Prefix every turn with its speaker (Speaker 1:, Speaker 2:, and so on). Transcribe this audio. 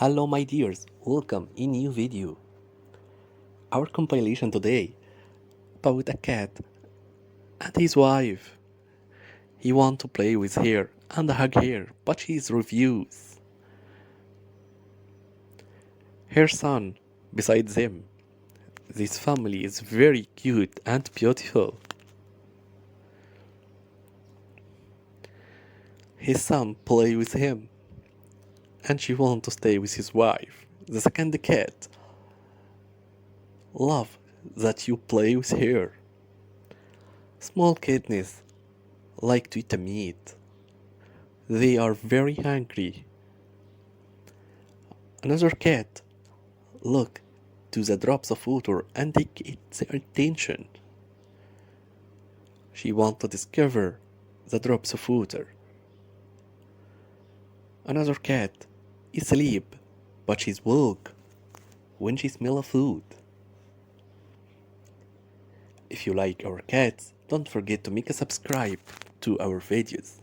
Speaker 1: Hello my dears, welcome in new video. Our compilation today about a cat and his wife. He want to play with her and hug her, but she's refuse. Her son besides him. This family is very cute and beautiful. His son play with him and she want to stay with his wife. The second cat love that you play with her. Small kittens like to eat meat. They are very hungry. Another cat look to the drops of water and take its attention. She want to discover the drops of water. Another cat is asleep, but she's woke when she smell a food. If you like our cats, don't forget to make a subscribe to our videos.